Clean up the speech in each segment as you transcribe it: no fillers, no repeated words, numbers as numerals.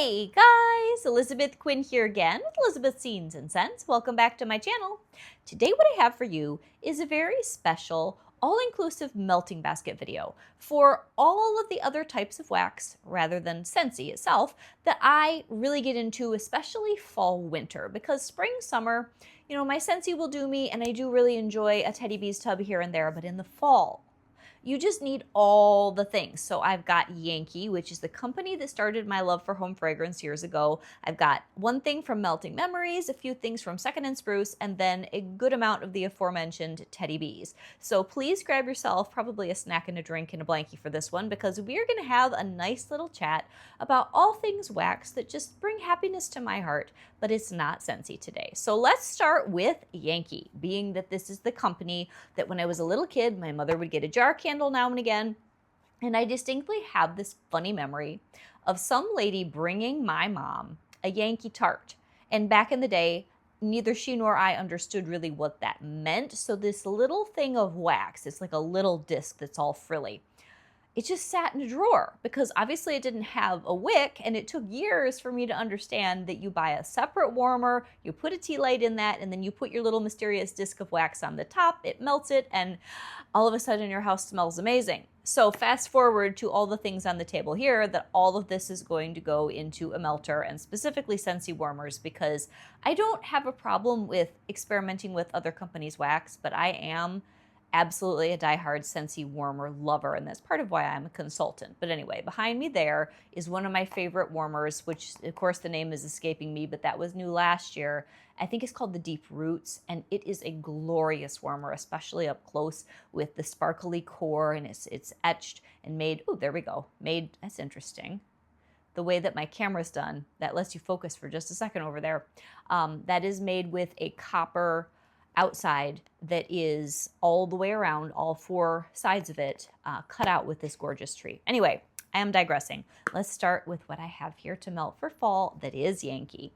Hey guys, Elizabeth Quinn here again with Elizabeth's Scenes and Scents. Welcome back to my channel. Today what I have for you is a very special all-inclusive melting basket video for all of the other types of wax rather than Scentsy itself that I really get into, especially fall winter, because spring summer, my Scentsy will do me and I do really enjoy a Teddy Bees tub here and there, but in the fall you just need all the things. So I've got Yankee, which is the company that started my love for home fragrance years ago. I've got one thing from Melting Memories, a few things from Second and Spruce, and then a good amount of the aforementioned Teddy Bees. So please grab yourself probably a snack and a drink and a blankie for this one, because we are going to have a nice little chat about all things wax that just bring happiness to my heart, but it's not Scentsy today. So let's start with Yankee, being that this is the company that when I was a little kid, my mother would get a jar candle now and again, and I distinctly have this funny memory of some lady bringing my mom a Yankee tart. And back in the day, neither she nor I understood really what that meant. So this little thing of wax, it's like a little disc that's all frilly. It just sat in a drawer because obviously it didn't have a wick, and it took years for me to understand that you buy a separate warmer, you put a tea light in that, and then you put your little mysterious disc of wax on the top, it melts it, and all of a sudden your house smells amazing. So fast forward to all the things on the table here, that all of this is going to go into a melter, and specifically Scentsy warmers, because I don't have a problem with experimenting with other companies' wax, but I am absolutely a diehard Scentsy warmer lover, and that's part of why I'm a consultant. But anyway, behind me there is one of my favorite warmers, which of course the name is escaping me, but that was new last year. I think it's called the Deep Roots, and it is a glorious warmer, especially up close with the sparkly core, and it's etched and made, oh, there we go, made, that's interesting. The way that my camera's done, that lets you focus for just a second over there. That is made with a copper outside that is all the way around, all four sides of it, cut out with this gorgeous tree. Anyway, I am digressing. Let's start with what I have here to melt for fall, that is Yankee.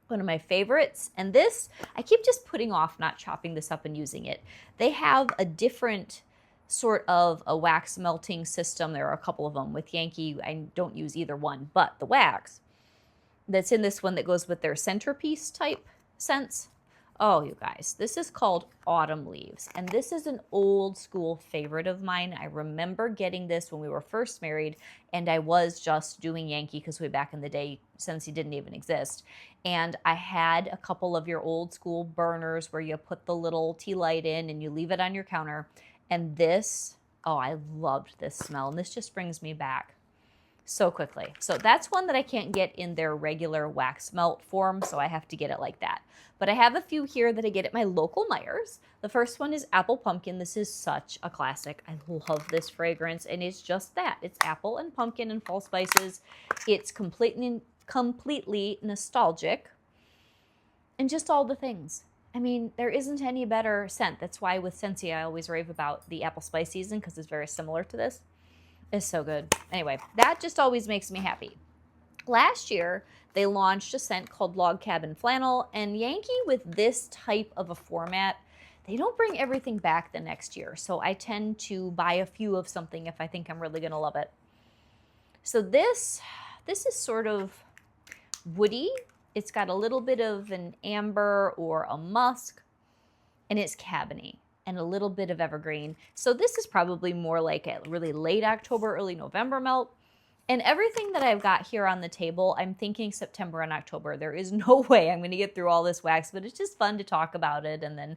One of my favorites, and this, I keep just putting off not chopping this up and using it. They have a different sort of a wax melting system. There are a couple of them with Yankee. I don't use either one, but the wax that's in this one that goes with their centerpiece type scents, oh, you guys, this is called Autumn Leaves, and this is an old school favorite of mine. I remember getting this when we were first married, and I was just doing Yankee because way back in the day, Scentsy didn't even exist. And I had a couple of your old school burners where you put the little tea light in and you leave it on your counter. And this, oh, I loved this smell, and this just brings me back so quickly. So that's one that I can't get in their regular wax melt form, so I have to get it like that. But I have a few here that I get at my local Meijer's. The first one is Apple Pumpkin. This is such a classic. I love this fragrance, and it's just that. It's apple and pumpkin and fall spices. It's completely nostalgic, and just all the things. I mean, there isn't any better scent. That's why with Scentsy I always rave about the apple spice season, because it's very similar to this. It's so good. Anyway, that just always makes me happy. Last year, they launched a scent called Log Cabin Flannel, and Yankee, with this type of a format, they don't bring everything back the next year. So I tend to buy a few of something if I think I'm really gonna love it. So this is sort of woody. It's got a little bit of an amber or a musk, and it's cabiny and a little bit of evergreen. So this is probably more like a really late October, early November melt. And everything that I've got here on the table, I'm thinking September and October. There is no way I'm going to get through all this wax, but it's just fun to talk about it and then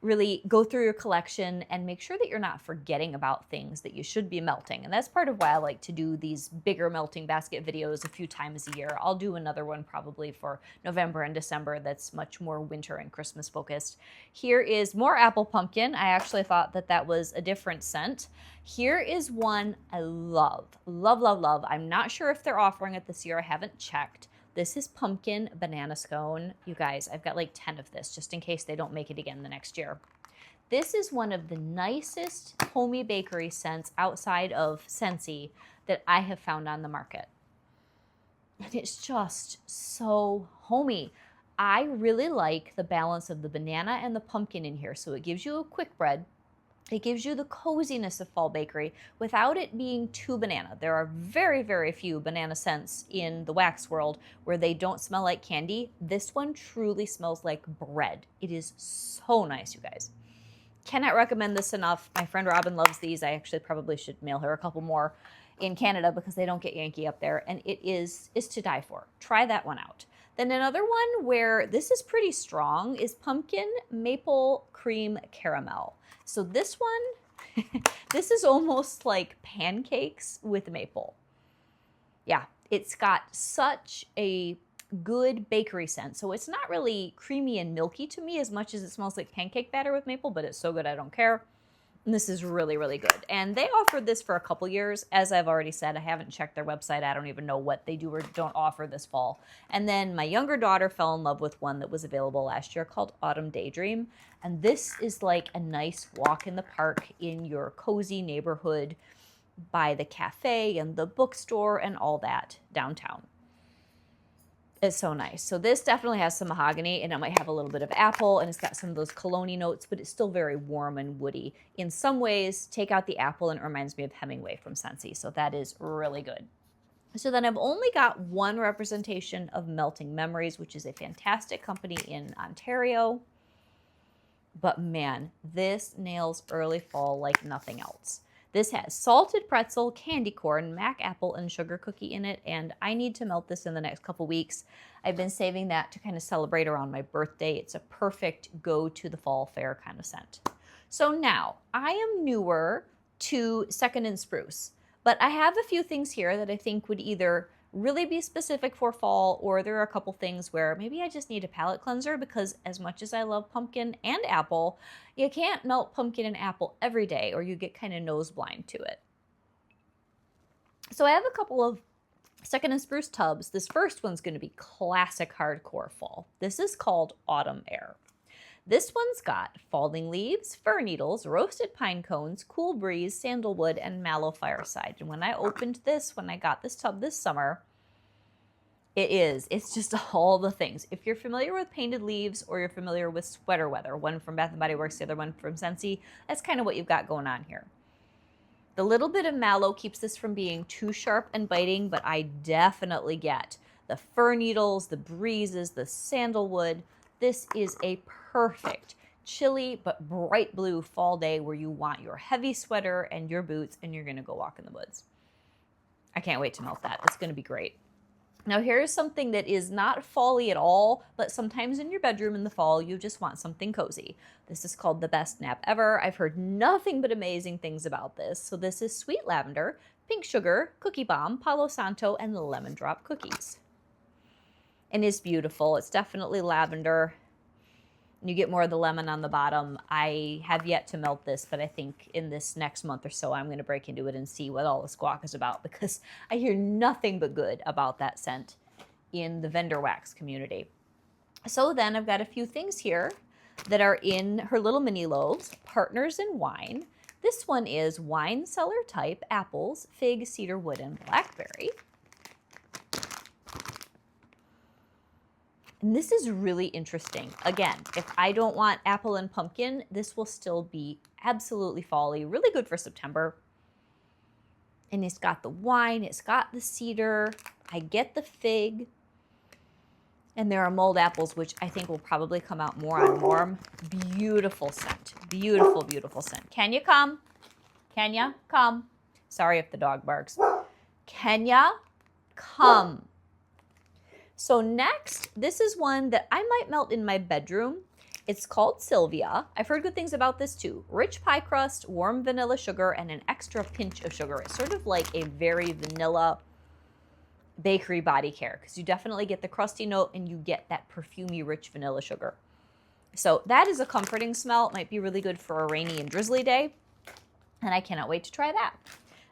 really go through your collection and make sure that you're not forgetting about things that you should be melting. And that's part of why I like to do these bigger melting basket videos a few times a year. I'll do another one probably for November and December that's much more winter and Christmas focused. Here is more apple pumpkin. I actually thought that that was a different scent. Here is one I love, love, love, love. I'm not sure if they're offering it this year. I haven't checked. This is Pumpkin Banana Scone. You guys, I've got like 10 of this just in case they don't make it again the next year. This is one of the nicest homey bakery scents outside of Scentsy that I have found on the market. And it's just so homey. I really like the balance of the banana and the pumpkin in here. So it gives you a quick bread. It gives you the coziness of fall bakery without it being too banana. There are very, very few banana scents in the wax world where they don't smell like candy. This one truly smells like bread. It is so nice, you guys. Cannot recommend this enough. My friend Robin loves these. I actually probably should mail her a couple more in Canada because they don't get Yankee up there, and it is to die for. Try that one out. Then another one where this is pretty strong is pumpkin maple cream caramel. So this one, this is almost like pancakes with maple. Yeah, it's got such a good bakery scent. So it's not really creamy and milky to me as much as it smells like pancake batter with maple, but it's so good I don't care. And this is really, really good. And they offered this for a couple years. As I've already said, I haven't checked their website. I don't even know what they do or don't offer this fall. And then my younger daughter fell in love with one that was available last year called Autumn Daydream. And this is like a nice walk in the park in your cozy neighborhood by the cafe and the bookstore and all that downtown. It's so nice. So this definitely has some mahogany, and it might have a little bit of apple, and it's got some of those cologne notes, but it's still very warm and woody. In some ways, take out the apple, and it reminds me of Hemingway from Scentsy, so that is really good. So then I've only got one representation of Melting Memories, which is a fantastic company in Ontario. But man, this nails early fall like nothing else. This has salted pretzel, candy corn, mac apple, and sugar cookie in it, and I need to melt this in the next couple weeks. I've been saving that to kind of celebrate around my birthday. It's a perfect go to the fall fair kind of scent. So now, I am newer to Second and Spruce, but I have a few things here that I think would either really be specific for fall, or there are a couple things where maybe I just need a palate cleanser, because as much as I love pumpkin and apple, you can't melt pumpkin and apple every day or you get kind of nose blind to it. So I have a couple of Second and Spruce tubs. This first one's going to be classic hardcore fall. This is called Autumn Air. This one's got falling leaves, fir needles, roasted pine cones, cool breeze, sandalwood, and mallow fireside. And when I opened this, when I got this tub this summer, it's just all the things. If you're familiar with painted leaves or you're familiar with sweater weather, one from Bath & Body Works, the other one from Scentsy, that's kind of what you've got going on here. The little bit of mallow keeps this from being too sharp and biting, but I definitely get the fir needles, the breezes, the sandalwood. This is a perfect chilly but bright blue fall day where you want your heavy sweater and your boots and you're going to go walk in the woods. I can't wait to melt that. It's going to be great. Now here's something that is not fall-y at all, but sometimes in your bedroom in the fall you just want something cozy. This is called the best nap ever. I've heard nothing but amazing things about this. So this is sweet lavender, pink sugar, cookie bomb, palo santo, and lemon drop cookies. And it's beautiful. It's definitely lavender. You get more of the lemon on the bottom. I have yet to melt this, but I think in this next month or so, I'm going to break into it and see what all the squawk is about, because I hear nothing but good about that scent in the vendor wax community. So then I've got a few things here that are in her little mini loaves, partners in wine. This one is wine cellar type, apples, fig, cedar wood, and blackberry. And this is really interesting. Again, if I don't want apple and pumpkin, this will still be absolutely fall-y, really good for September. And it's got the wine, it's got the cedar, I get the fig, and there are mulled apples, which I think will probably come out more on warm. Beautiful scent, beautiful, beautiful scent. Can you come? Can ya come? Sorry if the dog barks. Can ya come? So next, this is one that I might melt in my bedroom. It's called Sylvia. I've heard good things about this too. Rich pie crust, warm vanilla sugar, and an extra pinch of sugar. It's sort of like a very vanilla bakery body care, because you definitely get the crusty note and you get that perfumey rich vanilla sugar. So that is a comforting smell. It might be really good for a rainy and drizzly day, and I cannot wait to try that.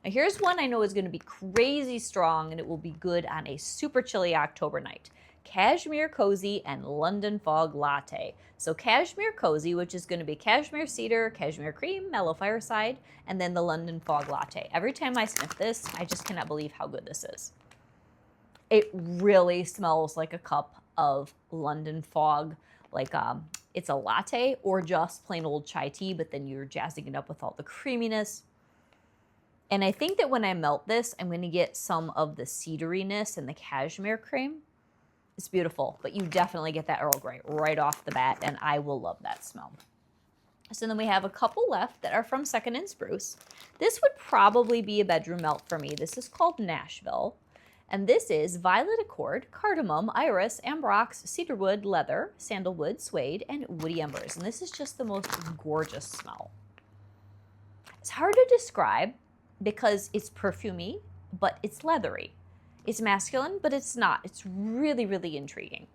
Now here's one I know is going to be crazy strong, and it will be good on a super chilly October night. Cashmere Cozy and London Fog Latte. So Cashmere Cozy, which is going to be cashmere cedar, cashmere cream, mellow fireside, and then the London Fog Latte. Every time I sniff this, I just cannot believe how good this is. It really smells like a cup of London fog, like it's a latte or just plain old chai tea, but then you're jazzing it up with all the creaminess. And I think that when I melt this, I'm going to get some of the cedariness and the cashmere cream. It's beautiful, but you definitely get that Earl Grey right off the bat, and I will love that smell. So then we have a couple left that are from Second and Spruce. This would probably be a bedroom melt for me. This is called Nashville. And this is violet accord, cardamom, iris, ambrox, cedarwood, leather, sandalwood, suede, and woody embers. And this is just the most gorgeous smell. It's hard to describe because it's perfumey, but it's leathery. It's masculine, but it's not. It's really, really intriguing.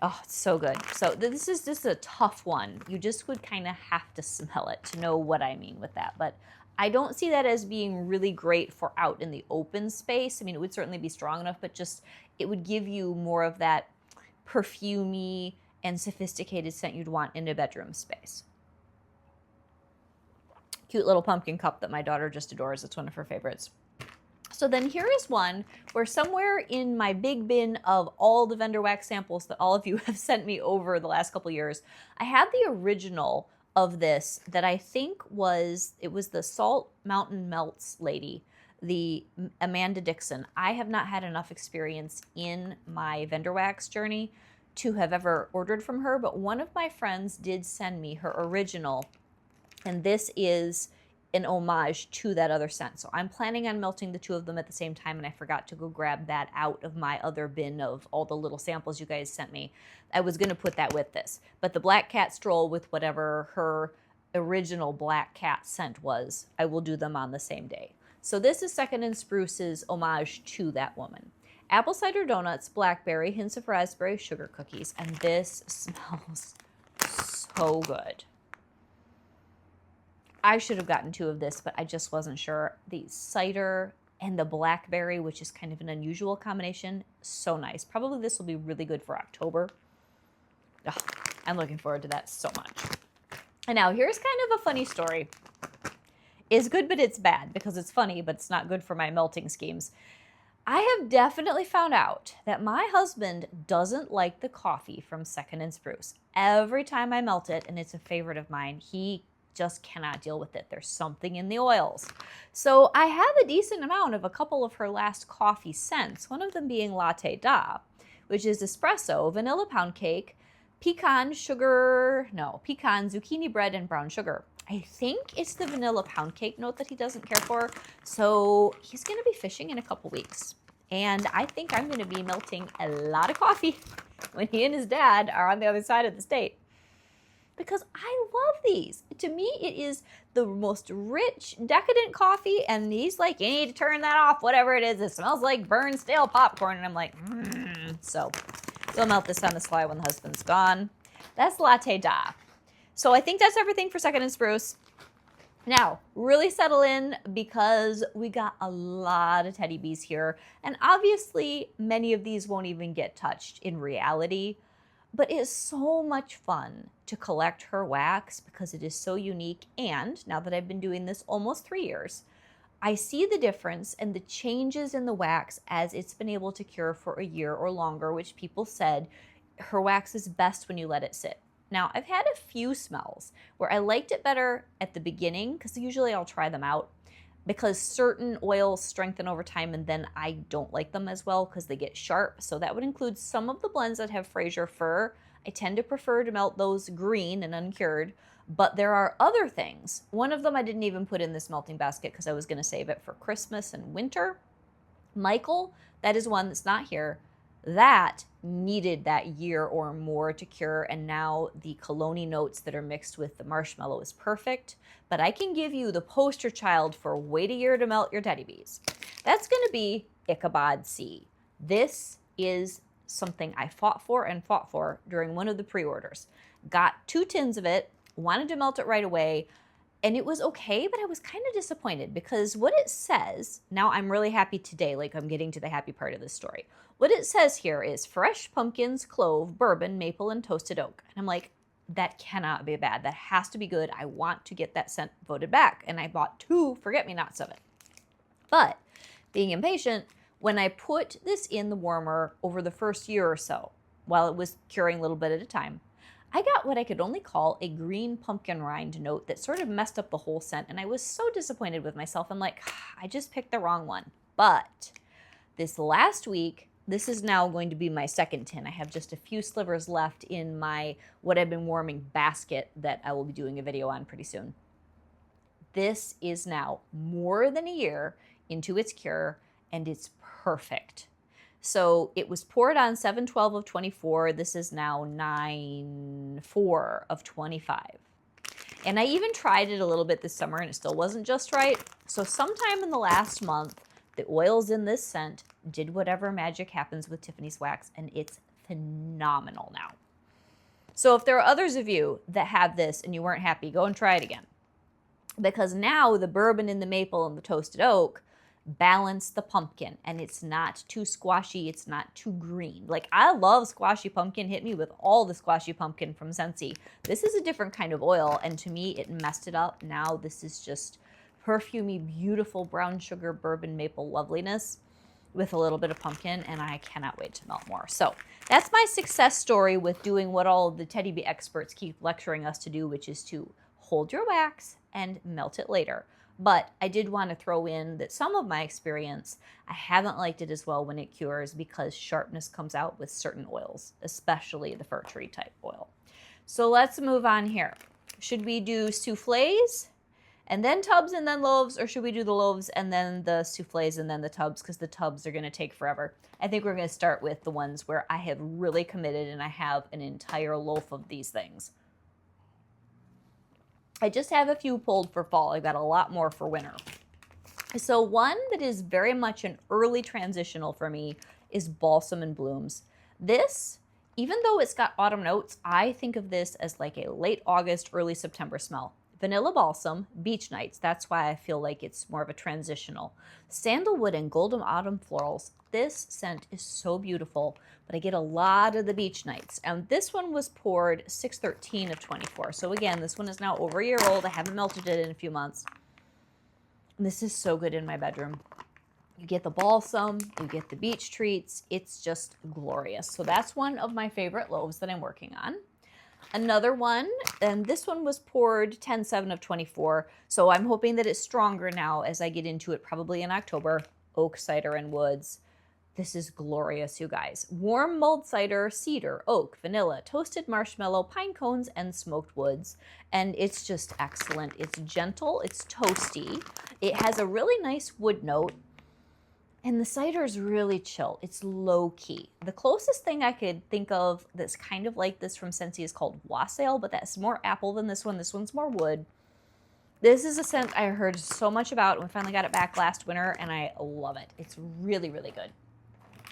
Oh, it's so good. So this is a tough one. You just would kind of have to smell it to know what I mean with that. But I don't see that as being really great for out in the open space. I mean, it would certainly be strong enough, but just it would give you more of that perfumey and sophisticated scent you'd want in a bedroom space. Cute little pumpkin cup that my daughter just adores. It's one of her favorites. So then here is one where somewhere in my big bin of all the vendor wax samples that all of you have sent me over the last couple years, I have the original of this that I think it was the Salt Mountain Melts lady, the Amanda Dixon. I have not had enough experience in my vendor wax journey to have ever ordered from her, but one of my friends did send me her original, and this is an homage to that other scent. So I'm planning on melting the two of them at the same time, and I forgot to go grab that out of my other bin of all the little samples you guys sent me. I was going to put that with this, but the Black Cat Stroll with whatever her original Black Cat scent was, I will do them on the same day. So this is Second and Spruce's homage to that woman. Apple cider donuts, blackberry, hints of raspberry, sugar cookies, and this smells so good. I should have gotten two of this, but I just wasn't sure. The cider and the blackberry, which is kind of an unusual combination, so nice. Probably this will be really good for October. Oh, I'm looking forward to that so much. And now here's kind of a funny story. It's good, but it's bad because it's funny, but it's not good for my melting schemes. I have definitely found out that my husband doesn't like the coffee from Second and Spruce. Every time I melt it, and it's a favorite of mine, he just cannot deal with it. There's something in the oils. So I have a decent amount of a couple of her last coffee scents, one of them being Latte Da, which is espresso, vanilla pound cake, pecan, zucchini bread, and brown sugar. I think it's the vanilla pound cake note that he doesn't care for. So he's going to be fishing in a couple weeks. And I think I'm going to be melting a lot of coffee when he and his dad are on the other side of the state. Because I love these. To me, it is the most rich, decadent coffee, and he's like, you need to turn that off, whatever it is. It smells like burned stale popcorn, and I'm like, So we'll melt this on the sly when the husband's gone. That's Latte Da. So I think that's everything for Second and Spruce. Now, really settle in because we got a lot of teddy bees here, and obviously many of these won't even get touched in reality. But it is so much fun to collect her wax because it is so unique. And now that I've been doing this almost 3 years, I see the difference and the changes in the wax as it's been able to cure for a year or longer, which people said her wax is best when you let it sit. Now, I've had a few smells where I liked it better at the beginning because usually I'll try them out because certain oils strengthen over time and then I don't like them as well because they get sharp. So that would include some of the blends that have Fraser fir. I tend to prefer to melt those green and uncured, but there are other things. One of them I didn't even put in this melting basket because I was going to save it for Christmas and winter. Michael, that is one that's not here. That needed that year or more to cure, and now the cologne notes that are mixed with the marshmallow is perfect. But I can give you the poster child for wait a year to melt your teddy bees. That's going to be Ichabod C. This is something I fought for during one of the pre-orders. Got 2 tins of it, wanted to melt it right away, and it was okay, but I was kind of disappointed because what it says, now I'm really happy today, like I'm getting to the happy part of this story. What it says here is fresh pumpkins, clove, bourbon, maple, and toasted oak. And I'm like, that cannot be bad. That has to be good. I want to get that scent voted back. And I bought 2 forget-me-nots of it. But being impatient, when I put this in the warmer over the first year or so, while it was curing a little bit at a time, I got what I could only call a green pumpkin rind note that sort of messed up the whole scent, and I was so disappointed with myself. I'm like, I just picked the wrong one. But this last week, this is now going to be my second tin. I have just a few slivers left in my what I've been warming basket that I will be doing a video on pretty soon. This is now more than a year into its cure, and it's perfect. So it was poured on 7/12 of 24. This is now 9/4 of 25. And I even tried it a little bit this summer, and it still wasn't just right. So sometime in the last month, the oils in this scent did whatever magic happens with Tiffany's wax, and it's phenomenal now. So if there are others of you that have this and you weren't happy, go and try it again. Because now the bourbon and the maple and the toasted oak balance the pumpkin, and it's not too squashy, it's not too green. Like, I love squashy pumpkin. Hit me with all the squashy pumpkin from Scentsy. This is a different kind of oil, and to me it messed it up. Now this is just perfumey, beautiful brown sugar bourbon maple loveliness with a little bit of pumpkin, and I cannot wait to melt more. So that's my success story with doing what all of the Teddy Bee experts keep lecturing us to do, which is to hold your wax and melt it later. But I did want to throw in that some of my experience, I haven't liked it as well when it cures because sharpness comes out with certain oils, especially the fir tree type oil. So let's move on here. Should we do soufflés and then tubs and then loaves, or should we do the loaves and then the soufflés and then the tubs, because the tubs are going to take forever? I think we're going to start with the ones where I have really committed and I have an entire loaf of these things. I just have a few pulled for fall. I've got a lot more for winter. So one that is very much an early transitional for me is Balsam and Blooms. This, even though it's got autumn notes, I think of this as like a late August, early September smell. Vanilla balsam, beach nights. That's why I feel like it's more of a transitional. Sandalwood and golden autumn florals. This scent is so beautiful, but I get a lot of the beach nights. And this one was poured 6/13 of 24. So again, this one is now over a year old. I haven't melted it in a few months. And this is so good in my bedroom. You get the balsam, you get the beach treats. It's just glorious. So that's one of my favorite loaves that I'm working on. Another one, and this one was poured 10/7 of 24, so I'm hoping that it's stronger now as I get into it, probably in October. Oak, cider, and woods. This is glorious, you guys. Warm mulled cider, cedar, oak, vanilla, toasted marshmallow, pine cones, and smoked woods. And it's just excellent. It's gentle, it's toasty. It has a really nice wood note. And the cider is really chill. It's low key. The closest thing I could think of that's kind of like this from Scentsy is called wassail, but that's more apple than this one. This one's more wood. This is a scent I heard so much about, and we finally got it back last winter, and I love it. It's really, really good.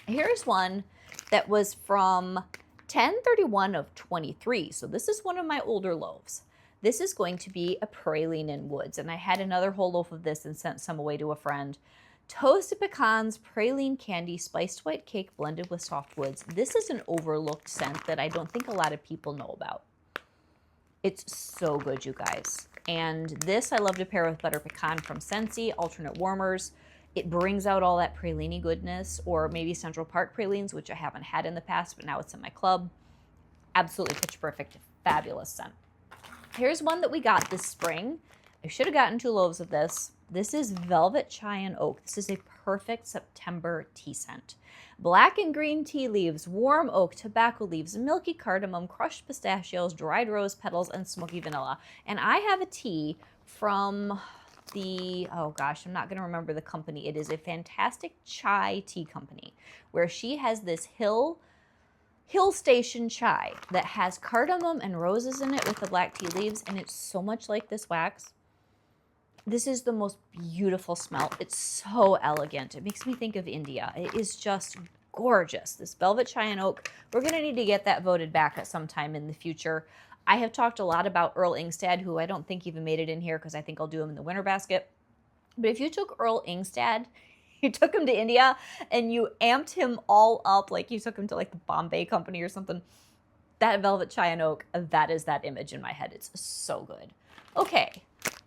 Here's one that was from 10/31 of 23. So this is one of my older loaves. This is going to be a praline in woods, and I had another whole loaf of this and sent some away to a friend. Toasted pecans, praline candy, spiced white cake blended with soft woods. This is an overlooked scent that I don't think a lot of people know about. It's so good, you guys. And this I love to pair with butter pecan from Scentsy, alternate warmers. It brings out all that praline goodness, or maybe Central Park pralines, which I haven't had in the past, but now it's in my club. Absolutely pitch perfect, fabulous scent. Here's one that we got this spring. I should have gotten 2 loaves of this. This is Velvet Chai and Oak. This is a perfect September tea scent. Black and green tea leaves, warm oak, tobacco leaves, milky cardamom, crushed pistachios, dried rose petals, and smoky vanilla. And I have a tea from the, oh gosh, I'm not going to remember the company. It is a fantastic chai tea company where she has this Hill Station chai that has cardamom and roses in it with the black tea leaves, and it's so much like this wax. This is the most beautiful smell. It's so elegant. It makes me think of India. It is just gorgeous. This Velvet Chai and Oak, we're going to need to get that voted back at some time in the future. I have talked a lot about Earl Ingstad, who I don't think even made it in here because I think I'll do him in the winter basket. But if you took Earl Ingstad, you took him to India and you amped him all up, like you took him to like the Bombay Company or something, that Velvet Chai and Oak, that is that image in my head. It's so good. Okay.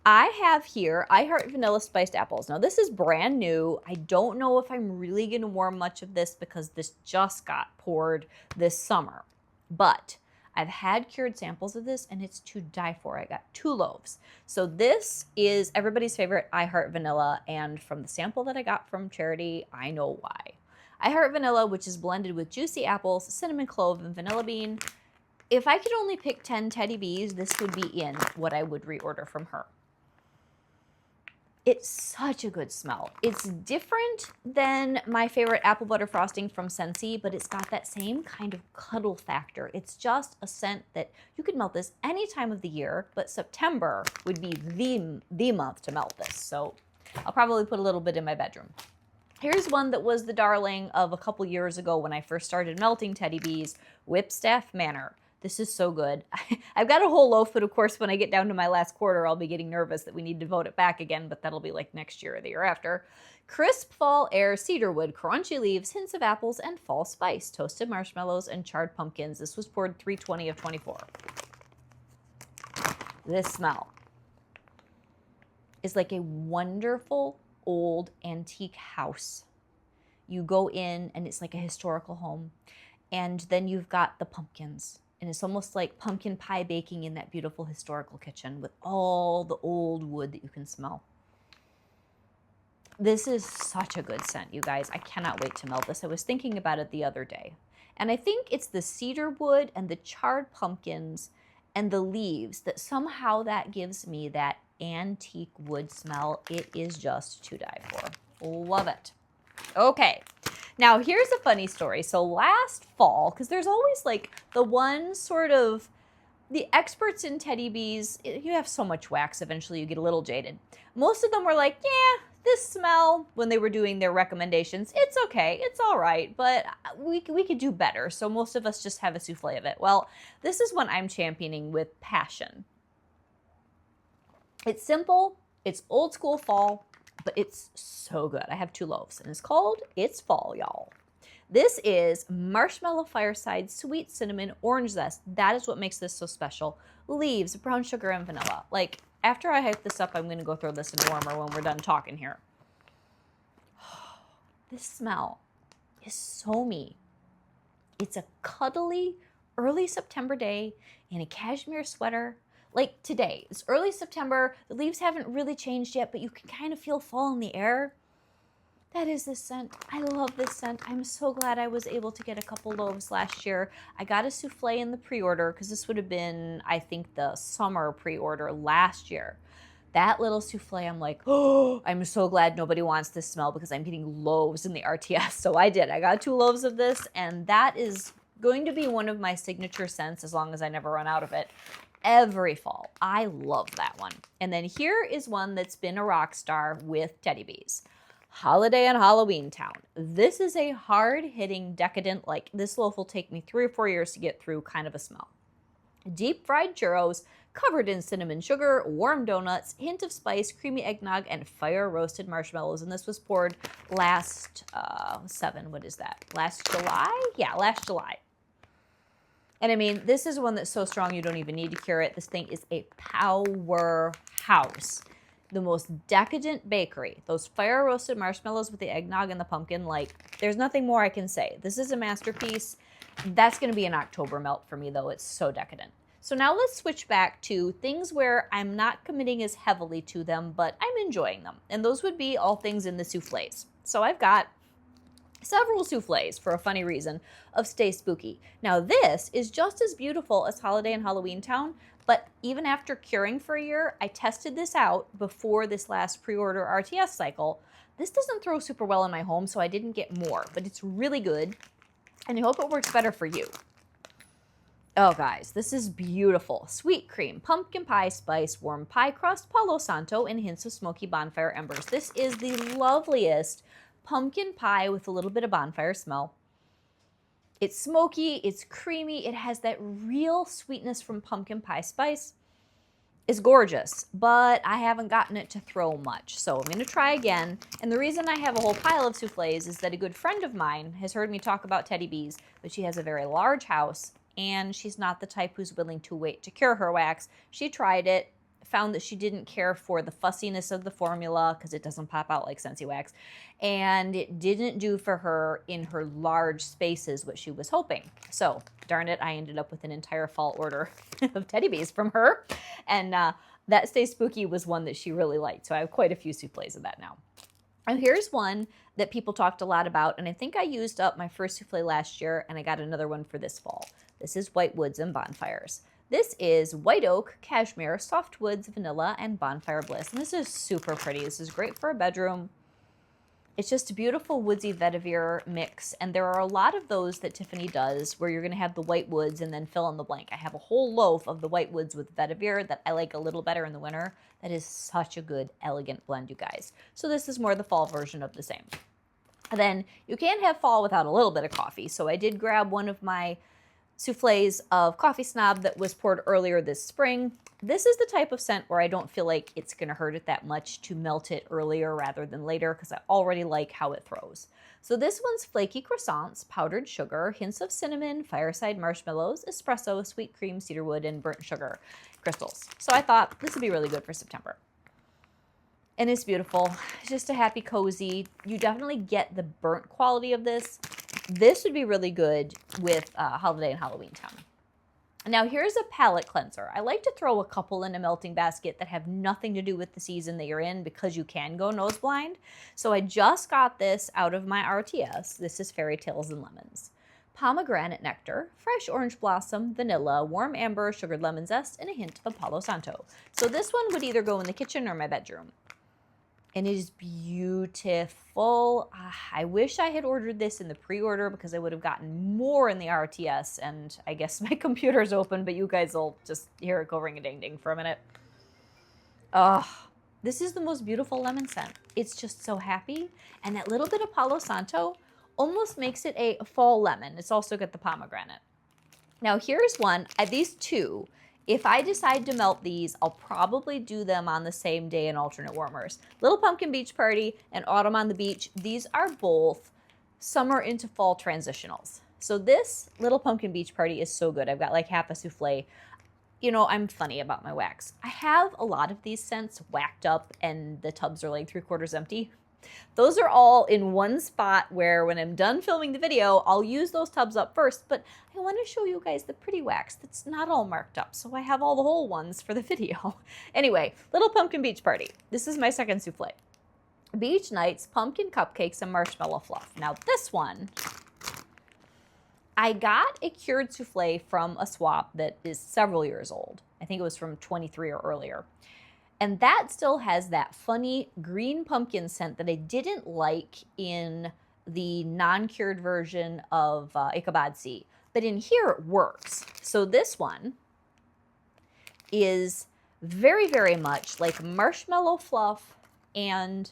I have here I Heart Vanilla Spiced Apples. Now, this is brand new. I don't know if I'm really going to warm much of this because this just got poured this summer. But I've had cured samples of this, and it's to die for. I got 2 loaves. So this is everybody's favorite I Heart Vanilla, and from the sample that I got from Charity, I know why. I Heart Vanilla, which is blended with juicy apples, cinnamon clove, and vanilla bean. If I could only pick 10 Teddy Bees, this would be in what I would reorder from her. It's such a good smell. It's different than my favorite apple butter frosting from Scentsy, but it's got that same kind of cuddle factor. It's just a scent that you could melt this any time of the year, but September would be the month to melt this. So I'll probably put a little bit in my bedroom. Here's one that was the darling of a couple years ago when I first started melting Teddy Bees, Whipstaff Manor. This is so good. I've got a whole loaf, but of course, when I get down to my last quarter, I'll be getting nervous that we need to vote it back again, but that'll be like next year or the year after. Crisp fall air, cedarwood, crunchy leaves, hints of apples, and fall spice, toasted marshmallows, and charred pumpkins. This was poured 320 of 24. This smell is like a wonderful old antique house. You go in and it's like a historical home, and then you've got the pumpkins. And it's almost like pumpkin pie baking in that beautiful historical kitchen with all the old wood that you can smell. This is such a good scent, you guys. I cannot wait to melt this. I was thinking about it the other day. And I think it's the cedar wood and the charred pumpkins and the leaves that somehow that gives me that antique wood smell. It is just to die for. Love it. Okay. Now, here's a funny story. So last fall, because there's always like the one sort of, the experts in Teddy Bees, you have so much wax, eventually you get a little jaded. Most of them were like, yeah, this smell, when they were doing their recommendations, it's okay, it's all right, but we could do better. So most of us just have a souffle of it. Well, this is one I'm championing with passion. It's simple, it's old school fall, but it's so good. I have 2 loaves, and it's called It's Fall, y'all. This is marshmallow fireside, sweet cinnamon, orange zest. That is what makes this so special. Leaves, brown sugar, and vanilla. Like, after I hype this up, I'm going to go throw this in warmer when we're done talking here. This smell is so me. It's a cuddly, early September day in a cashmere sweater. Like today, it's early September, the leaves haven't really changed yet, but you can kind of feel fall in the air. That is this scent. I love this scent. I'm so glad I was able to get a couple loaves last year. I got a souffle in the pre-order because this would have been, I think, the summer pre-order last year. That little souffle, I'm like, oh, I'm so glad nobody wants this smell because I'm getting loaves in the RTS. So I did. I got 2 loaves of this, and that is going to be one of my signature scents as long as I never run out of it. Every fall. I love that one. And then here is one that's been a rock star with Teddy Bees. Holiday and Halloween Town. This is a hard-hitting, decadent, like this loaf will take me 3 or 4 years to get through kind of a smell. Deep fried churros, covered in cinnamon sugar, warm donuts, hint of spice, creamy eggnog, and fire-roasted marshmallows. And this was poured last, last July? Yeah, last July. And I mean, this is one that's so strong you don't even need to cure it. This thing is a powerhouse. The most decadent bakery. Those fire-roasted marshmallows with the eggnog and the pumpkin, like, there's nothing more I can say. This is a masterpiece. That's going to be an October melt for me, though. It's so decadent. So now let's switch back to things where I'm not committing as heavily to them, but I'm enjoying them. And those would be all things in the souffles. So I've got several souffles, for a funny reason, of Stay Spooky. Now this is just as beautiful as Holiday and Halloween Town, but even after curing for a year, I tested this out before this last pre-order RTS cycle. This doesn't throw super well in my home, so I didn't get more, but it's really good, and I hope it works better for you. Oh, guys, this is beautiful. Sweet cream, pumpkin pie spice, warm pie crust, Palo Santo, and hints of smoky bonfire embers. This is the loveliest pumpkin pie with a little bit of bonfire smell. It's smoky, it's creamy, it has that real sweetness from pumpkin pie spice. It's gorgeous, but I haven't gotten it to throw much, so I'm going to try again. And the reason I have a whole pile of souffles is that a good friend of mine has heard me talk about Teddy Bees, but she has a very large house, and she's not the type who's willing to wait to cure her wax. She tried it, found that she didn't care for the fussiness of the formula because it doesn't pop out like Scentsy wax. And it didn't do for her in her large spaces what she was hoping. So, darn it, I ended up with an entire fall order of teddy bees from her. And that Stay Spooky was one that she really liked. So I have quite a few souffles of that now. And here's one that people talked a lot about, and I think I used up my first souffle last year, and I got another one for this fall. This is White Woods and Bonfires. This is white oak, cashmere, soft woods, vanilla, and bonfire bliss. And this is super pretty. This is great for a bedroom. It's just a beautiful woodsy vetiver mix, and there are a lot of those that Tiffany does where you're going to have the white woods and then fill in the blank. I have a whole loaf of the white woods with vetiver that I like a little better in the winter. That is such a good, elegant blend, you guys. So this is more the fall version of the same. And then you can't have fall without a little bit of coffee, so I did grab one of my souffles of Coffee Snob that was poured earlier this spring. This is the type of scent where I don't feel like it's going to hurt it that much to melt it earlier rather than later because I already like how it throws. So this one's flaky croissants, powdered sugar, hints of cinnamon, fireside marshmallows, espresso, sweet cream, cedarwood, and burnt sugar crystals. So I thought this would be really good for September. And it's beautiful. It's just a happy, cozy. You definitely get the burnt quality of this. This would be really good with holiday and Halloween time. Now here's a palette cleanser. I like to throw a couple in a melting basket that have nothing to do with the season that you're in because you can go nose blind. So I just got this out of my RTS. This is Fairy Tales and Lemons. Pomegranate nectar, fresh orange blossom, vanilla, warm amber, sugared lemon zest, and a hint of Palo Santo. So this one would either go in the kitchen or my bedroom. And it is beautiful. I wish I had ordered this in the pre-order because I would have gotten more in the RTS. And I guess my computer's open, but you guys will just hear it go ring-a-ding-ding for a minute. This is the most beautiful lemon scent. It's just so happy. And that little bit of Palo Santo almost makes it a fall lemon. It's also got the pomegranate. Now here's one. These two. If I decide to melt these, I'll probably do them on the same day in alternate warmers. Little Pumpkin Beach Party and Autumn on the Beach, these are both summer into fall transitionals. So this Little Pumpkin Beach Party is so good. I've got like half a souffle. You know, I'm funny about my wax. I have a lot of these scents whacked up and the tubs are like 3/4 empty. Those are all in one spot where when I'm done filming the video, I'll use those tubs up first, but I want to show you guys the pretty wax that's not all marked up, so I have all the whole ones for the video. Anyway, Little Pumpkin Beach Party. This is my second souffle. Beach Nights, Pumpkin Cupcakes, and Marshmallow Fluff. Now this one, I got a cured souffle from a swap that is several years old. I think it was from 23 or earlier. And that still has that funny green pumpkin scent that I didn't like in the non-cured version of Ichabod Sea. But in here it works. So this one is very, very much like marshmallow fluff and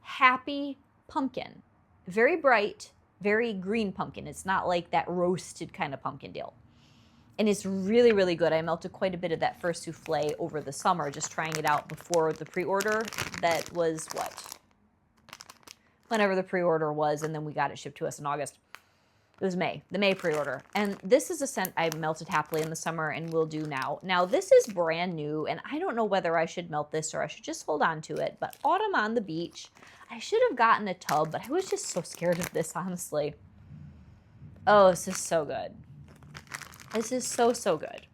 happy pumpkin. Very bright, very green pumpkin. It's not like that roasted kind of pumpkin deal. And it's really, really good. I melted quite a bit of that first souffle over the summer, just trying it out before the pre-order. That was what? Whenever the pre-order was, and then we got it shipped to us in August. It was May, the May pre-order. And this is a scent I melted happily in the summer and will do now. Now, this is brand new, and I don't know whether I should melt this or I should just hold on to it. But Autumn on the Beach, I should have gotten a tub, but I was just so scared of this, honestly. Oh, this is so good. This is so, so good.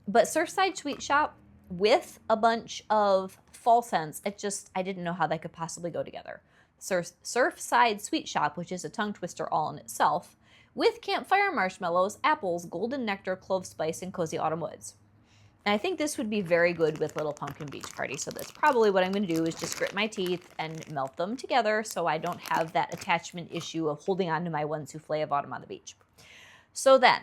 But Surfside Sweet Shop with a bunch of fall scents, I didn't know how they could possibly go together. Surfside Sweet Shop, which is a tongue twister all in itself, with campfire marshmallows, apples, golden nectar, clove spice, and cozy autumn woods. And I think this would be very good with Little Pumpkin Beach Party. So that's probably what I'm going to do is just grit my teeth and melt them together so I don't have that attachment issue of holding on to my one souffle of Autumn on the Beach. So then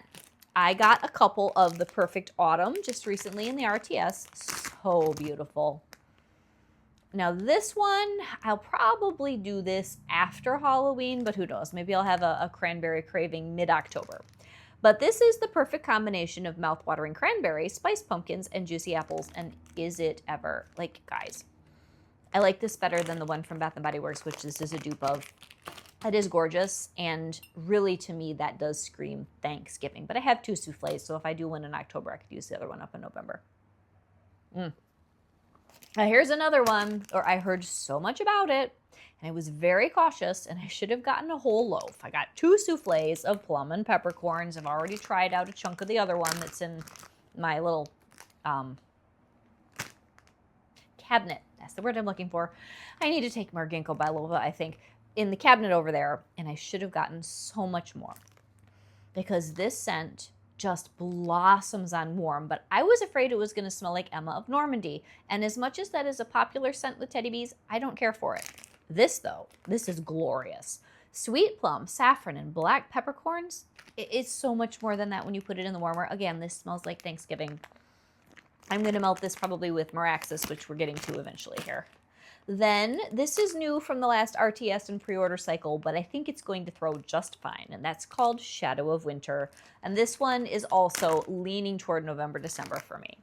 I got a couple of the Perfect Autumn just recently in the RTS. So beautiful. Now this one, I'll probably do this after Halloween, but who knows? Maybe I'll have a cranberry craving mid-October. But this is the perfect combination of mouth-watering cranberries, spiced pumpkins, and juicy apples. And is it ever? Like, guys, I like this better than the one from Bath & Body Works, which this is a dupe of. It is gorgeous, and really, to me, that does scream Thanksgiving. But I have 2 souffles, so if I do one in October, I could use the other one up in November. Now, here's another one, or I heard so much about it, and I was very cautious, and I should have gotten a whole loaf. I got 2 souffles of plum and peppercorns. I've already tried out a chunk of the other one that's in my little cabinet. That's the word I'm looking for. I need to take more ginkgo biloba, I think, in the cabinet over there, and I should have gotten so much more because this scent just blossoms on warm, but I was afraid it was going to smell like Emma of Normandy, and as much as that is a popular scent with teddy bees, I don't care for it. This, though, this is glorious. Sweet plum, saffron, and black peppercorns, it's so much more than that when you put it in the warmer. Again, this smells like Thanksgiving. I'm going to melt this probably with Meraxis, which we're getting to eventually here. Then, this is new from the last RTS and pre-order cycle, but I think it's going to throw just fine, and that's called Shadow of Winter. And this one is also leaning toward November, December for me.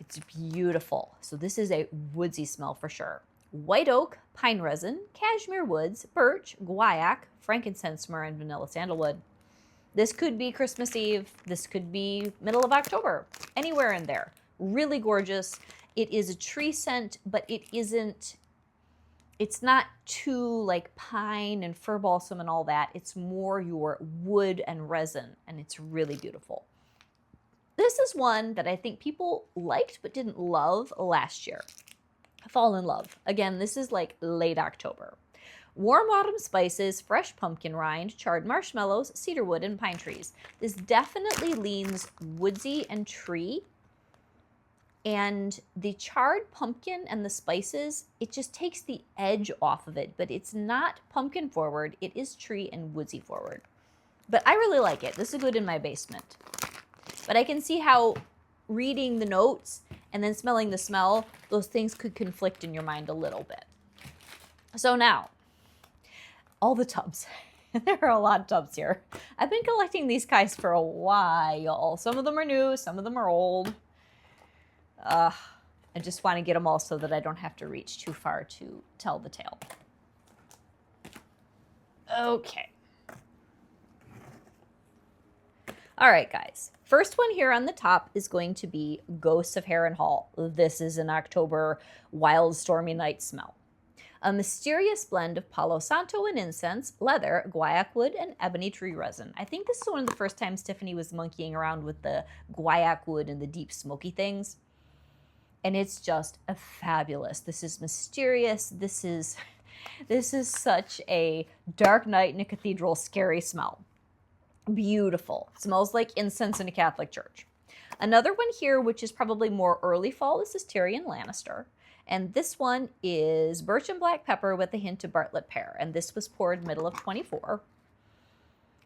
It's beautiful. So this is a woodsy smell for sure. White oak, pine resin, cashmere woods, birch, guaiac, frankincense, myrrh, and vanilla sandalwood. This could be Christmas Eve. This could be middle of October. Anywhere in there. Really gorgeous. It is a tree scent, but it's not too like pine and fir balsam and all that. It's more your wood and resin, and it's really beautiful. This is one that I think people liked but didn't love last year. Fall in Love. Again, this is like late October. Warm autumn spices, fresh pumpkin rind, charred marshmallows, cedarwood, and pine trees. This definitely leans woodsy and tree. And the charred pumpkin and the spices, it just takes the edge off of it, but it's not pumpkin forward. It is tree and woodsy forward. But I really like it. This is good in my basement. But I can see how reading the notes and then smelling the smell, those things could conflict in your mind a little bit. So now, all the tubs. There are a lot of tubs here. I've been collecting these guys for a while. Some of them are new, some of them are old. I just want to get them all so that I don't have to reach too far to tell the tale. Okay. All right, guys. First one here on the top is going to be Ghosts of Harrenhal. This is an October wild stormy night smell. A mysterious blend of Palo Santo and incense, leather, guaiac wood, and ebony tree resin. I think this is one of the first times Tiffany was monkeying around with the guaiac wood and the deep smoky things. And it's just a fabulous. This is mysterious. This is such a dark night in a cathedral scary smell. Beautiful. Smells like incense in a Catholic church. Another one here, which is probably more early fall, is Tyrion Lannister. And this one is birch and black pepper with a hint of Bartlett pear. And this was poured middle of 24.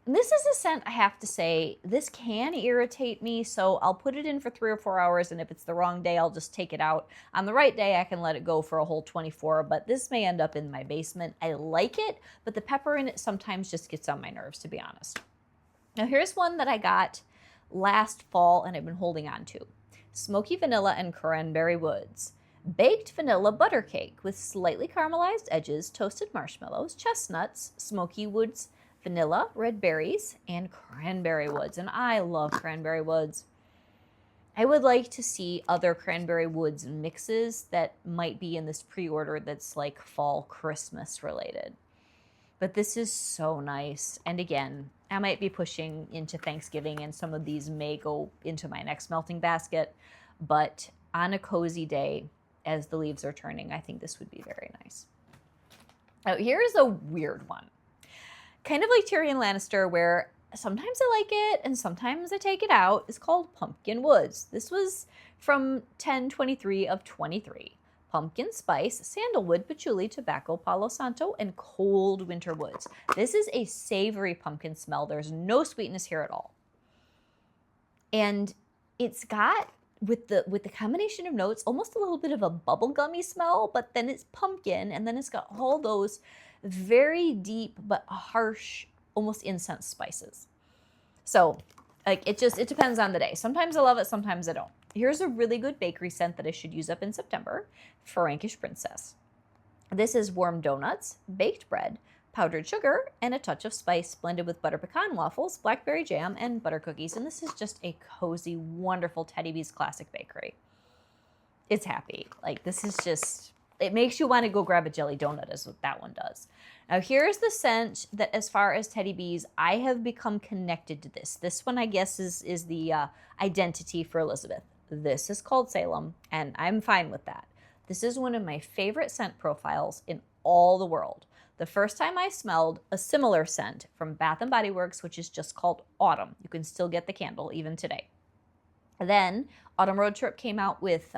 And this is a scent, I have to say, this can irritate me, so I'll put it in for 3 or 4 hours, and if it's the wrong day, I'll just take it out. On the right day, I can let it go for a whole 24, but this may end up in my basement. I like it, but the pepper in it sometimes just gets on my nerves, to be honest. Now, here's one that I got last fall, and I've been holding on to. Smoky Vanilla and Cranberry Woods. Baked vanilla butter cake with slightly caramelized edges, toasted marshmallows, chestnuts, smoky woods, vanilla, red berries, and cranberry woods. And I love cranberry woods. I would like to see other cranberry woods mixes that might be in this pre-order that's like fall Christmas related. But this is so nice. And again, I might be pushing into Thanksgiving, and some of these may go into my next melting basket. But on a cozy day, as the leaves are turning, I think this would be very nice. Now, here's a weird one. Kind of like Tyrion Lannister, where sometimes I like it and sometimes I take it out. It's called Pumpkin Woods. This was from 10/23 of 23. Pumpkin spice, sandalwood, patchouli, tobacco, Palo Santo, and cold winter woods. This is a savory pumpkin smell. There's no sweetness here at all. And it's got, with the combination of notes, almost a little bit of a bubblegummy smell, but then it's pumpkin, and then it's got all those very deep but harsh, almost incense spices. So, like, it depends on the day. Sometimes I love it, sometimes I don't. Here's a really good bakery scent that I should use up in September, Frankish Princess. This is warm donuts, baked bread, powdered sugar, and a touch of spice blended with butter pecan waffles, blackberry jam, and butter cookies. And this is just a cozy, wonderful Teddy B's classic bakery. It's happy. Like, this is just, it makes you want to go grab a jelly donut, is what that one does. Now, here's the scent that, as far as Teddy B's, I have become connected to this. This one, I guess, is the identity for Elizabeth. This is called Salem, and I'm fine with that. This is one of my favorite scent profiles in all the world. The first time I smelled a similar scent from Bath & Body Works, which is just called Autumn. You can still get the candle even today. Then Autumn Road Trip came out with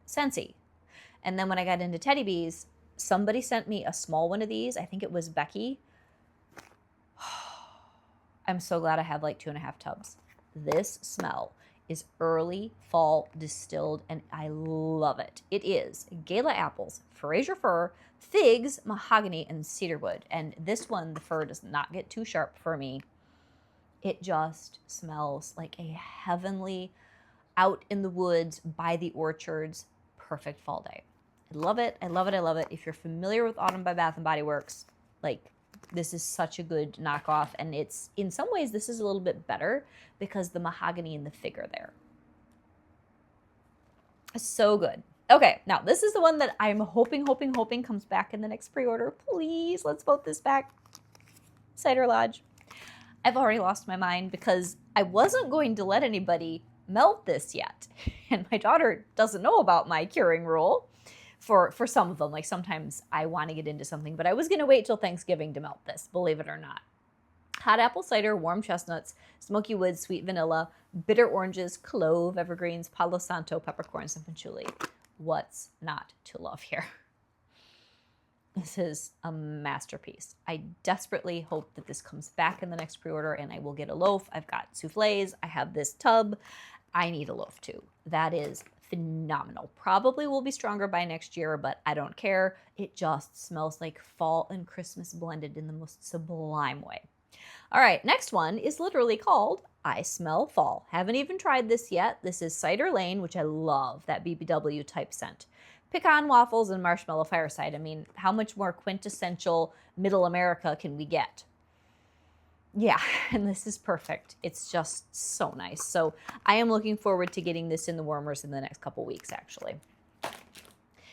Scentsy. And then when I got into Teddy B's, somebody sent me a small one of these. I think it was Becky. I'm so glad I have like 2.5 tubs. This smell is early fall distilled, and I love it. It is Gala apples, Fraser fir, figs, mahogany, and cedarwood. And this one, the fir does not get too sharp for me. It just smells like a heavenly, out in the woods, by the orchards, perfect fall day. I love it. I love it. I love it. If you're familiar with Autumn by Bath & Body Works, like, this is such a good knockoff. And it's, in some ways, this is a little bit better because the mahogany and the fig are there. So good. Okay, now this is the one that I'm hoping comes back in the next pre-order. Please, let's vote this back. Cider Lodge. I've already lost my mind because I wasn't going to let anybody melt this yet. And my daughter doesn't know about my curing rule for some of them. Like, sometimes I want to get into something, but I was going to wait till Thanksgiving to melt this, believe it or not. Hot apple cider, warm chestnuts, smoky wood, sweet vanilla, bitter oranges, clove, evergreens, palo santo, peppercorns, and patchouli. What's not to love here? This is a masterpiece. I desperately hope that this comes back in the next pre-order and I will get a loaf. I've got souffles. I have this tub. I need a loaf too. That is phenomenal. Probably will be stronger by next year, but I don't care. It just smells like fall and Christmas blended in the most sublime way. All right, next one is literally called I Smell Fall. Haven't even tried this yet. This is Cider Lane, which I love, that BBW type scent. Pecan waffles and marshmallow fireside. I mean, how much more quintessential middle America can we get? Yeah, and this is perfect. It's just so nice. So I am looking forward to getting this in the warmers in the next couple weeks, actually.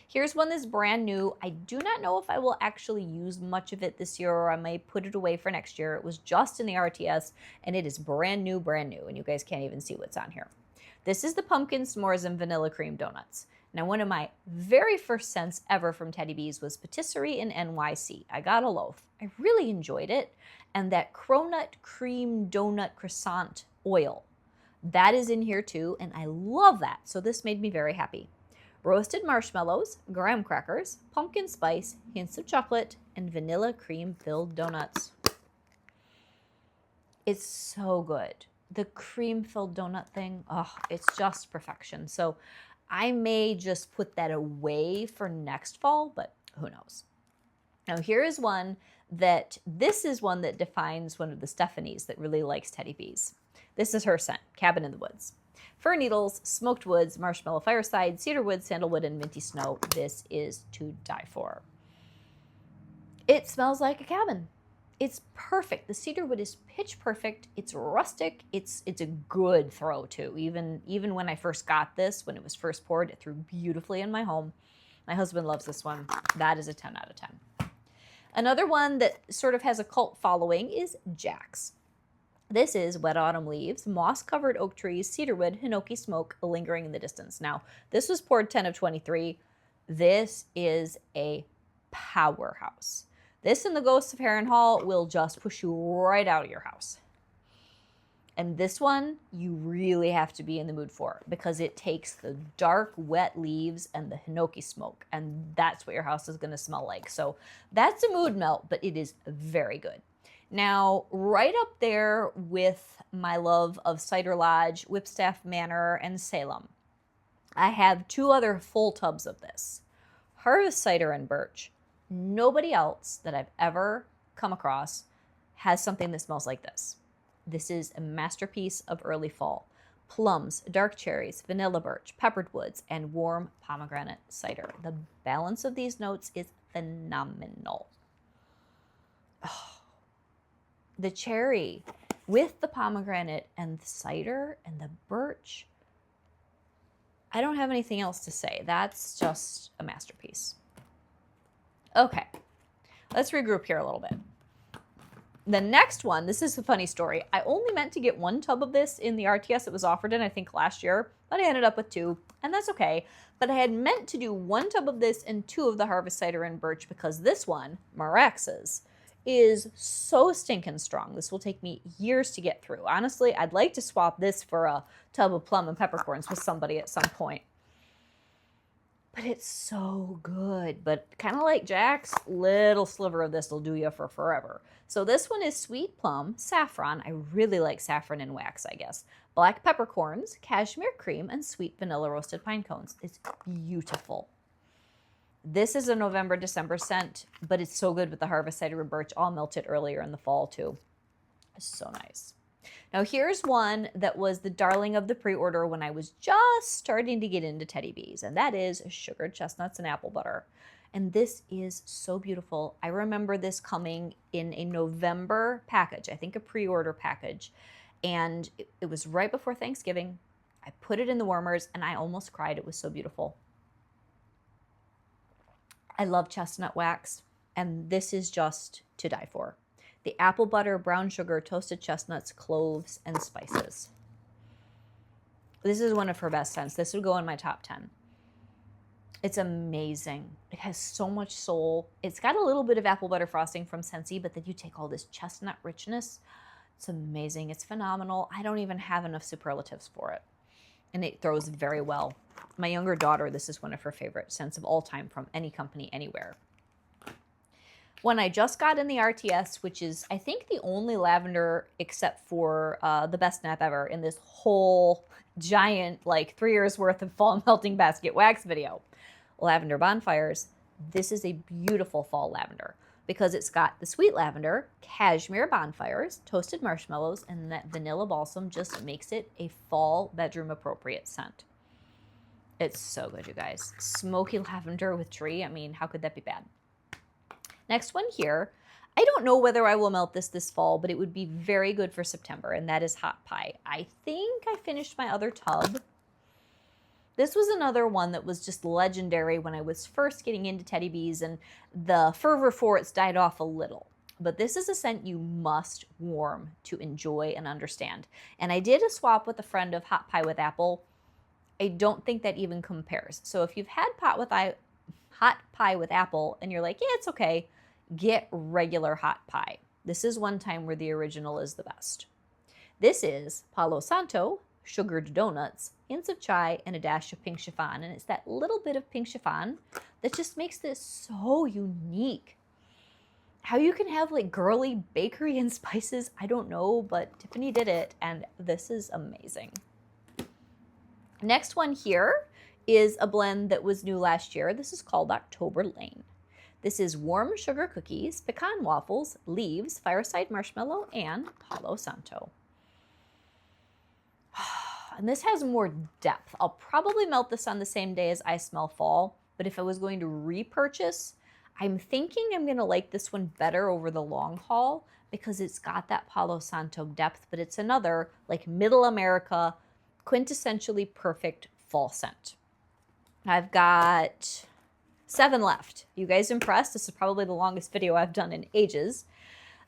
Here's one that's brand new. I do not know if I will actually use much of it this year, or I may put it away for next year. It was just in the RTS, and it is brand new, and you guys can't even see what's on here. This is the pumpkin s'mores and vanilla cream donuts. Now, one of my very first scents ever from Teddy B's was patisserie in NYC. I got a loaf. I really enjoyed it. And that cronut cream donut croissant oil, that is in here too, and I love that. So this made me very happy. Roasted marshmallows, graham crackers, pumpkin spice, hints of chocolate, and vanilla cream-filled donuts. It's so good. The cream-filled donut thing, oh, it's just perfection. So I may just put that away for next fall, but who knows. Now here is one that, this is one that defines one of the Stephanies that really likes Teddy B's. This is her scent, Cabin in the Woods. Fir needles, smoked woods, marshmallow fireside, cedarwood, sandalwood, and minty snow. This is to die for. It smells like a cabin. It's perfect. The cedarwood is pitch perfect. It's rustic. It's a good throw too. Even when I first got this, when it was first poured, it threw beautifully in my home. My husband loves this one. That is a 10 out of 10. Another one that sort of has a cult following is Jack's. This is wet autumn leaves, moss-covered oak trees, cedarwood, hinoki smoke lingering in the distance. Now, this was poured 10 of 23. This is a powerhouse. This and the Ghosts of Harrenhal will just push you right out of your house. And this one, you really have to be in the mood for, because it takes the dark, wet leaves and the hinoki smoke, and that's what your house is going to smell like. So that's a mood melt, but it is very good. Now, right up there with my love of Cider Lodge, Whipstaff Manor, and Salem, I have 2 other full tubs of this. Harvest Cider and Birch. Nobody else that I've ever come across has something that smells like this. This is a masterpiece of early fall. Plums, dark cherries, vanilla birch, peppered woods, and warm pomegranate cider. The balance of these notes is phenomenal. the cherry with the pomegranate and the cider and the birch. I don't have anything else to say. That's just a masterpiece. Okay, let's regroup here a little bit. The next one, this is a funny story. I only meant to get 1 tub of this in the RTS it was offered in, I think, last year, but I ended up with 2, and that's okay. But I had meant to do 1 tub of this and 2 of the harvest cider and birch because this one, Marax's, is so stinking strong. This will take me years to get through. Honestly, I'd like to swap this for a tub of plum and peppercorns with somebody at some point. But it's so good. But kind of like Jack's, little sliver of this will do you for forever. So this one is sweet plum, saffron. I really like saffron in wax, I guess. Black peppercorns, cashmere cream, and sweet vanilla roasted pine cones. It's beautiful. This is a November, December scent, but it's so good with the harvest cider and birch. I'll melt it earlier in the fall too. It's so nice. Now here's one that was the darling of the pre-order when I was just starting to get into Teddy Bees, and that is sugared chestnuts and apple butter. And this is so beautiful. I remember this coming in a November package, I think a pre-order package, and it was right before Thanksgiving. I put it in the warmers and I almost cried. It was so beautiful. I love chestnut wax, and this is just to die for. The apple butter, brown sugar, toasted chestnuts, cloves, and spices. This is one of her best scents. This would go in my top 10. It's amazing. It has so much soul. It's got a little bit of apple butter frosting from Scentsy, but then you take all this chestnut richness. It's amazing. It's phenomenal. I don't even have enough superlatives for it. And it throws very well. My younger daughter, this is one of her favorite scents of all time from any company, anywhere. One I just got in the RTS, which is, I think, the only lavender except for the best nap ever in this whole giant, like 3 years worth of fall melting basket wax video. Lavender Bonfires. This is a beautiful fall lavender because it's got the sweet lavender, cashmere bonfires, toasted marshmallows, and that vanilla balsam just makes it a fall bedroom appropriate scent. It's so good, you guys. Smoky lavender with tree. I mean, how could that be bad? Next one here. I don't know whether I will melt this fall, but it would be very good for September, and that is Hot Pie. I think I finished my other tub. This was another one that was just legendary when I was first getting into Teddy Bees, and the fervor for it's died off a little. But this is a scent you must warm to enjoy and understand. And I did a swap with a friend of Hot Pie with Apple. I don't think that even compares. So if you've had Hot Pie with Apple and you're like, yeah, it's okay, get regular Hot Pie. This is one time where the original is the best. This is Palo Santo, sugared donuts, hints of chai, and a dash of pink chiffon. And it's that little bit of pink chiffon that just makes this so unique. How you can have like girly bakery and spices, I don't know, but Tiffany did it, and this is amazing. Next one here is a blend that was new last year. This is called October Lane. This is warm sugar cookies, pecan waffles, leaves, fireside marshmallow, and Palo Santo. And this has more depth. I'll probably melt this on the same day as I Smell Fall, but if I was going to repurchase, I'm thinking I'm going to like this one better over the long haul because it's got that Palo Santo depth, but it's another like middle America, quintessentially perfect fall scent. I've got 7 left. You guys impressed? This is probably the longest video I've done in ages.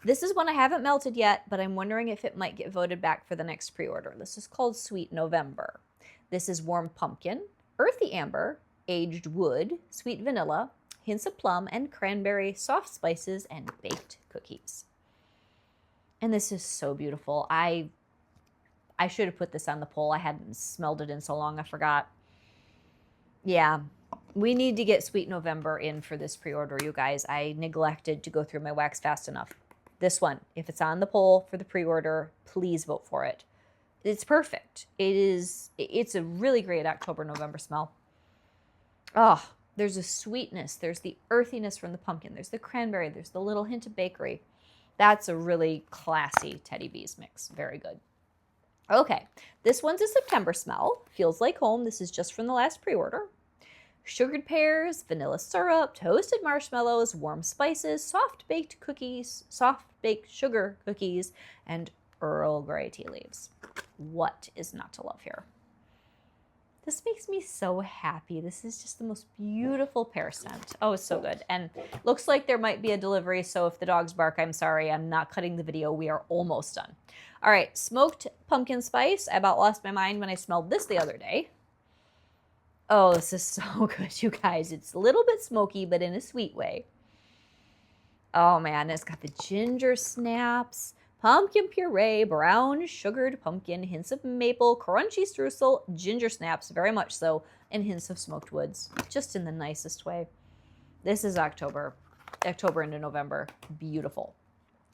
This is one I haven't melted yet, but I'm wondering if it might get voted back for the next pre-order. This is called Sweet November. This is warm pumpkin, earthy amber, aged wood, sweet vanilla, hints of plum and cranberry, soft spices, and baked cookies. And this is so beautiful. I should have put this on the poll. I hadn't smelled it in so long, I forgot. Yeah, we need to get Sweet November in for this pre-order, you guys. I neglected to go through my wax fast enough. This one, if it's on the poll for the pre-order, please vote for it. It's perfect. It's a really great October-November smell. Oh, there's a sweetness. There's the earthiness from the pumpkin. There's the cranberry. There's the little hint of bakery. That's a really classy Teddy Bees mix. Very good. Okay, this one's a September smell. Feels like home. This is just from the last pre-order. sugared pears, vanilla syrup, toasted marshmallows, warm spices, soft-baked cookies, soft-baked sugar cookies, and Earl Grey tea leaves. What is not to love here? This makes me so happy. This is just the most beautiful pear scent. Oh, it's so good. And looks like there might be a delivery, so if the dogs bark, I'm sorry. I'm not cutting the video. We are almost done. All right, smoked pumpkin spice. I about lost my mind when I smelled this the other day. Oh, this is so good, you guys. It's a little bit smoky, but in a sweet way. Oh, man, it's got the ginger snaps, pumpkin puree, brown sugared pumpkin, hints of maple, crunchy streusel, ginger snaps, very much so, and hints of smoked woods, just in the nicest way. This is October into November. Beautiful.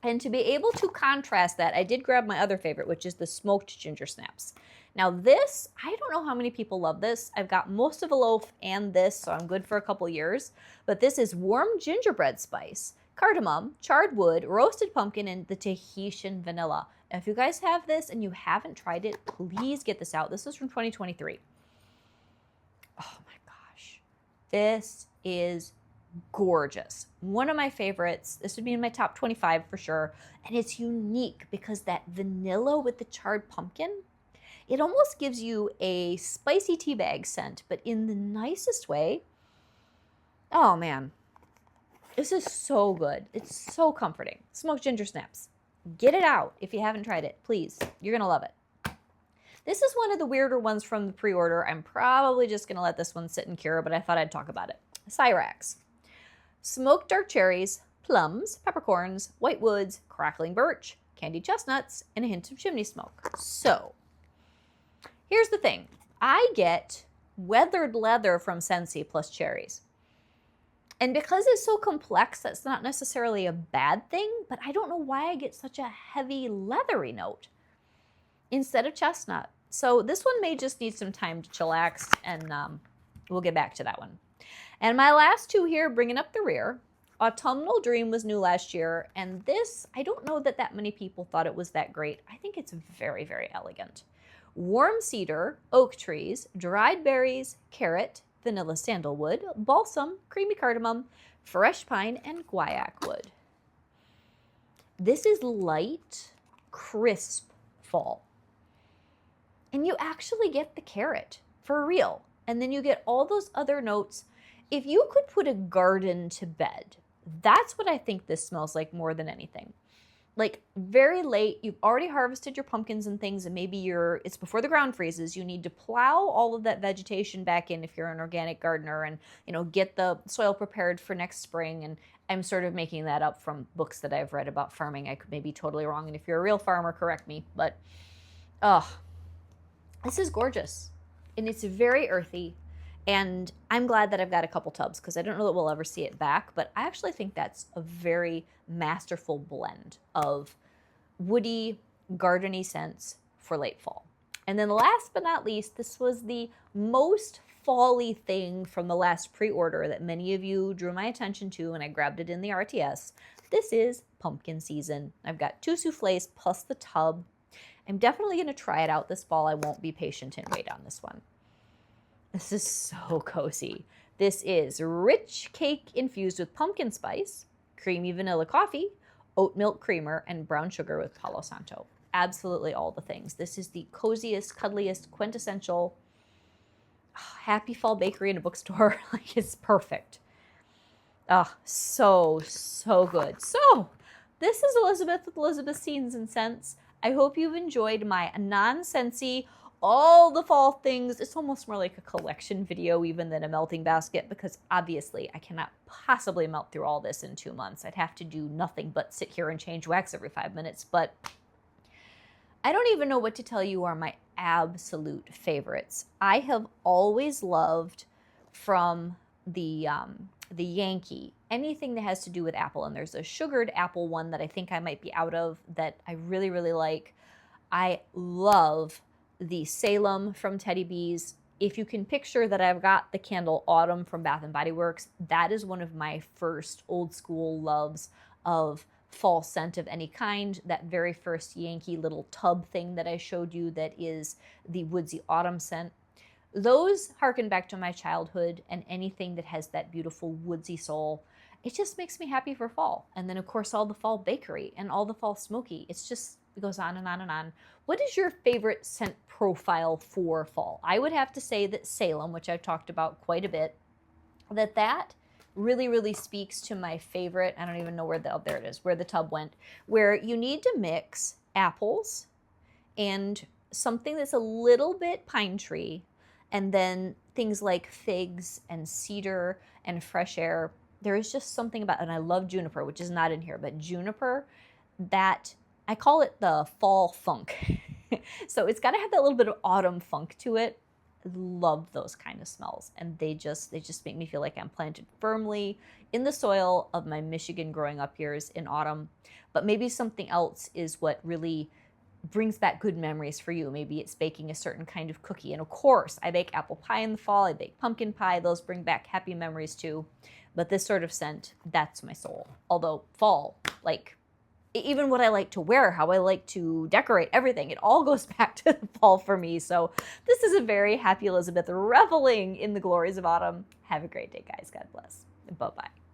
And to be able to contrast that, I did grab my other favorite, which is the smoked ginger snaps. Now this, I don't know how many people love this. I've got most of a loaf and this, so I'm good for a couple years. But this is warm gingerbread spice, cardamom, charred wood, roasted pumpkin, and the Tahitian vanilla. Now, if you guys have this and you haven't tried it, please get this out. This is from 2023. Oh my gosh. This is gorgeous. One of my favorites. This would be in my top 25 for sure. And it's unique because that vanilla with the charred pumpkin, it almost gives you a spicy tea bag scent, but in the nicest way. Oh man, this is so good. It's so comforting. Smoked ginger snaps. Get it out if you haven't tried it, please. You're gonna love it. This is one of the weirder ones from the pre-order. I'm probably just gonna let this one sit and cure, but I thought I'd talk about it. Cyrax. Smoked dark cherries, plums, peppercorns, white woods, crackling birch, candied chestnuts, and a hint of chimney smoke. So, here's the thing. I get weathered leather from Scentsy plus cherries. And because it's so complex, that's not necessarily a bad thing, but I don't know why I get such a heavy leathery note instead of chestnut. So this one may just need some time to chillax, and we'll get back to that one. And my last two here, bringing up the rear. Autumnal Dream was new last year, and this, I don't know that many people thought it was that great. I think it's very, very elegant. Warm cedar, oak trees, dried berries, carrot, vanilla sandalwood, balsam, creamy cardamom, fresh pine, and guaiac wood. This is light, crisp fall. And you actually get the carrot, for real. And then you get all those other notes. If you could put a garden to bed, that's what I think this smells like more than anything. Like very late, you've already harvested your pumpkins and things, and maybe it's before the ground freezes. You need to plow all of that vegetation back in if you're an organic gardener, and get the soil prepared for next spring. And I'm sort of making that up from books that I've read about farming. I could be totally wrong, and if you're a real farmer, correct me. But this is gorgeous, and it's very earthy. And I'm glad that I've got a couple tubs because I don't know that we'll ever see it back, but I actually think that's a very masterful blend of woody, gardeny scents for late fall. And then last but not least, this was the most fall-y thing from the last pre-order that many of you drew my attention to, and I grabbed it in the RTS. This is pumpkin season. I've got 2 souffles plus the tub. I'm definitely going to try it out this fall. I won't be patient and wait on this one. This is so cozy. This is rich cake infused with pumpkin spice, creamy vanilla coffee, oat milk creamer, and brown sugar with Palo Santo. Absolutely all the things. This is the coziest, cuddliest, quintessential happy fall bakery in a bookstore. Like, it's perfect. So good. So, this is Elizabeth with Elizabeth's Scenes and Scents. I hope you've enjoyed my non-Scentsy, all the fall things. It's almost more like a collection video even than a melting basket, because obviously I cannot possibly melt through all this in 2 months. I'd have to do nothing but sit here and change wax every 5 minutes. But I don't even know what to tell you are my absolute favorites. I have always loved from the Yankee anything that has to do with apple, and there's a sugared apple one that I think I might be out of that I really, really like. I love the Salem from Teddy Bees. If you can picture that I've got the candle Autumn from Bath & Body Works, that is one of my first old school loves of fall scent of any kind. That very first Yankee little tub thing that I showed you that is the Woodsy Autumn scent. Those harken back to my childhood, and anything that has that beautiful woodsy soul, it just makes me happy for fall. And then, of course, all the fall bakery and all the fall smoky. It goes on and on and on. What is your favorite scent profile for fall? I would have to say that Salem, which I've talked about quite a bit, that really, really speaks to my favorite. I don't even know where oh, there it is, where the tub went, where you need to mix apples and something that's a little bit pine tree, and then things like figs and cedar and fresh air. There is just something about, and I love juniper, which is not in here, but juniper, that I call it the fall funk. So it's got to have that little bit of autumn funk to it. Love those kind of smells, and they just make me feel like I'm planted firmly in the soil of my Michigan growing up years in autumn. But maybe something else is what really brings back good memories for you. Maybe it's baking a certain kind of cookie. And of course, I bake apple pie in the fall, I bake pumpkin pie. Those bring back happy memories too. But this sort of scent, that's my soul. Although fall, like even what I like to wear, how I like to decorate, everything, it all goes back to the fall for me. So this is a very happy Elizabeth reveling in the glories of autumn. Have a great day, guys. God bless. Bye-bye.